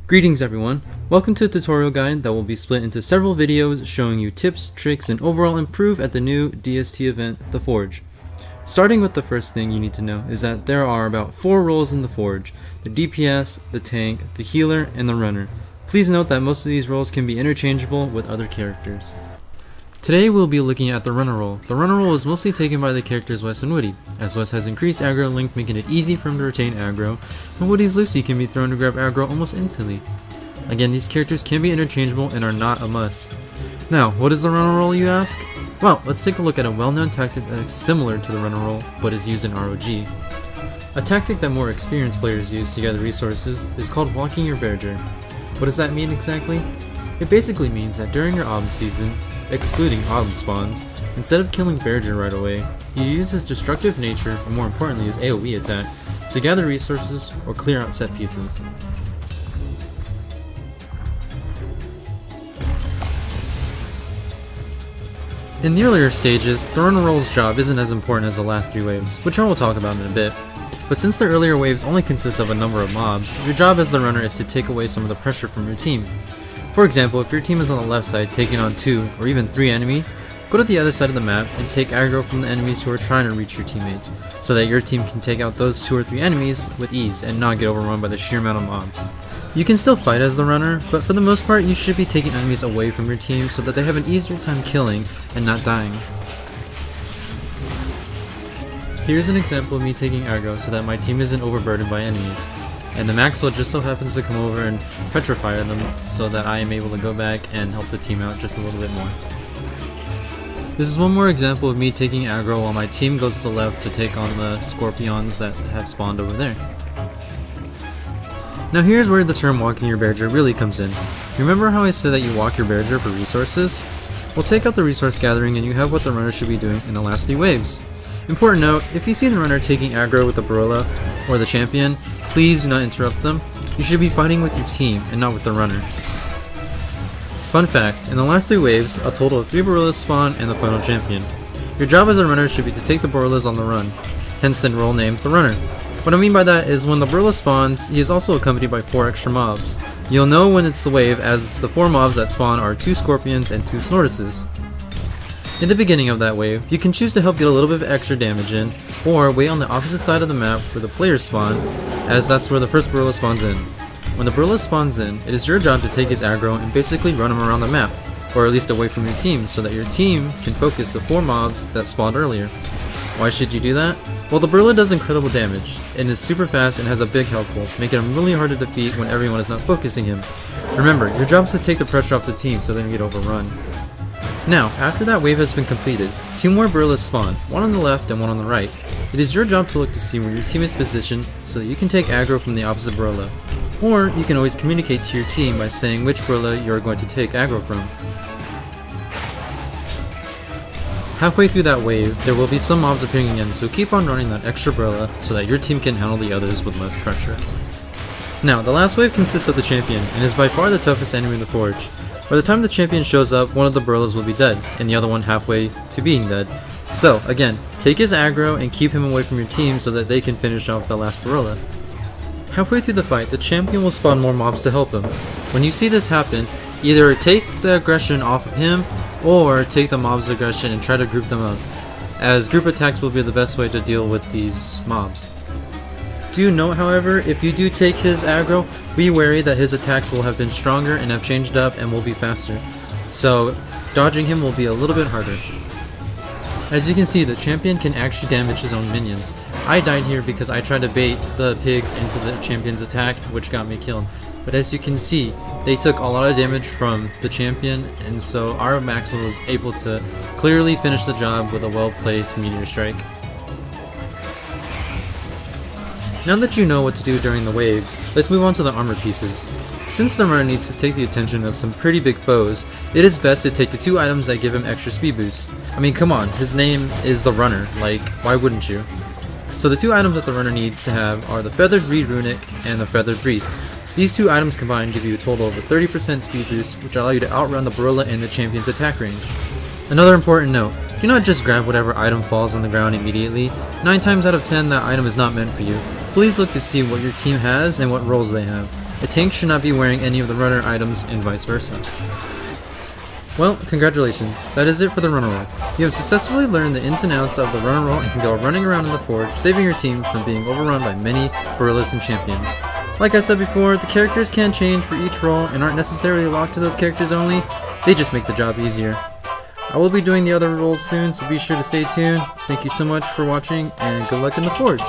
Greetings everyone, welcome to a tutorial guide that will be split into several videos showing you tips, tricks, and overall improve at the new DST event, The Forge. Starting with the first thing you need to know is that there are about 4 roles in The Forge: the DPS, the tank, the healer, and the runner. Please note that most of these roles can be interchangeable with other characters. Today we'll be looking at the runner role. The runner role is mostly taken by the characters Wes and Woody, as Wes has increased aggro length, making it easy for him to retain aggro, and Woody's Lucy can be thrown to grab aggro almost instantly. Again, these characters can be interchangeable and are not a must. Now, what is the runner role, you ask? Well, let's take a look at a well-known tactic that is similar to the runner role, but is used in ROG. A tactic that more experienced players use to gather resources is called walking your bearger. What does that mean exactly? It basically means that during your autumn season, excluding autumn spawns, instead of killing Bearger right away, you use his destructive nature, and more importantly his AoE attack, to gather resources or clear out set pieces. In the earlier stages, the runner role's job isn't as important as the last 3 waves, which I will talk about in a bit. But since the earlier waves only consist of a number of mobs, your job as the runner is to take away some of the pressure from your team. For example, if your team is on the left side taking on 2 or even 3 enemies, go to the other side of the map and take aggro from the enemies who are trying to reach your teammates, so that your team can take out those 2 or 3 enemies with ease and not get overrun by the sheer amount of mobs. You can still fight as the runner, but for the most part you should be taking enemies away from your team so that they have an easier time killing and not dying. Here's an example of me taking aggro so that my team isn't overburdened by enemies. And the Maxwell just so happens to come over and petrify them so that I am able to go back and help the team out just a little bit more. This is one more example of me taking aggro while my team goes to the left to take on the scorpions that have spawned over there. Now here's where the term walking your bearger really comes in. Remember how I said that you walk your bearger for resources? Well, take out the resource gathering and you have what the runner should be doing in the last 3 waves. Important note, if you see the runner taking aggro with the Barilla or the champion, please do not interrupt them. You should be fighting with your team and not with the runner. Fun fact, in the last 3 waves, a total of 3 Barillas spawn and the final champion. Your job as a runner should be to take the Barillas on the run, hence the role name the runner. What I mean by that is when the Barilla spawns, he is also accompanied by 4 extra mobs. You'll know when it's the wave as the 4 mobs that spawn are 2 Scorpions and 2 Snortuses. In the beginning of that wave, you can choose to help get a little bit of extra damage in, or wait on the opposite side of the map for the players spawn, as that's where the first Barilla spawns in. When the Barilla spawns in, it is your job to take his aggro and basically run him around the map, or at least away from your team, so that your team can focus the 4 mobs that spawned earlier. Why should you do that? Well, the Barilla does incredible damage, and is super fast and has a big health pool, making him really hard to defeat when everyone is not focusing him. Remember, your job is to take the pressure off the team so they don't get overrun. Now, after that wave has been completed, 2 more Barillas spawn, one on the left and one on the right. It is your job to look to see where your team is positioned so that you can take aggro from the opposite Barilla. Or you can always communicate to your team by saying which Barilla you are going to take aggro from. Halfway through that wave, there will be some mobs appearing again, so keep on running that extra Barilla so that your team can handle the others with less pressure. Now, the last wave consists of the champion, and is by far the toughest enemy in the Forge. By the time the champion shows up, one of the Barillas will be dead, and the other one halfway to being dead. So, again, take his aggro and keep him away from your team so that they can finish off the last Barilla. Halfway through the fight, the champion will spawn more mobs to help him. When you see this happen, either take the aggression off of him, or take the mob's aggression and try to group them up, as group attacks will be the best way to deal with these mobs. Do note, however, if you do take his aggro, be wary that his attacks will have been stronger and have changed up and will be faster. So, dodging him will be a little bit harder. As you can see, the champion can actually damage his own minions. I died here because I tried to bait the pigs into the champion's attack, which got me killed. But as you can see, they took a lot of damage from the champion, and so our Maxwell was able to clearly finish the job with a well-placed meteor strike. Now that you know what to do during the waves, let's move on to the armor pieces. Since the runner needs to take the attention of some pretty big foes, it is best to take the 2 items that give him extra speed boosts. I mean, come on, his name is the runner, like, why wouldn't you? So the 2 items that the runner needs to have are the Feathered Reed Runic and the Feathered Wreath. These 2 items combined give you a total of a 30% speed boost, which allow you to outrun the Barilla and the champion's attack range. Another important note, do not just grab whatever item falls on the ground immediately. 9 times out of 10 that item is not meant for you. Please look to see what your team has and what roles they have. A tank should not be wearing any of the runner items and vice versa. Well, congratulations. That is it for the runner role. You have successfully learned the ins and outs of the runner role and can go running around in the forge, saving your team from being overrun by many gorillas and champions. Like I said before, the characters can change for each role and aren't necessarily locked to those characters only, they just make the job easier. I will be doing the other roles soon, so be sure to stay tuned. Thank you so much for watching, and good luck in the forge!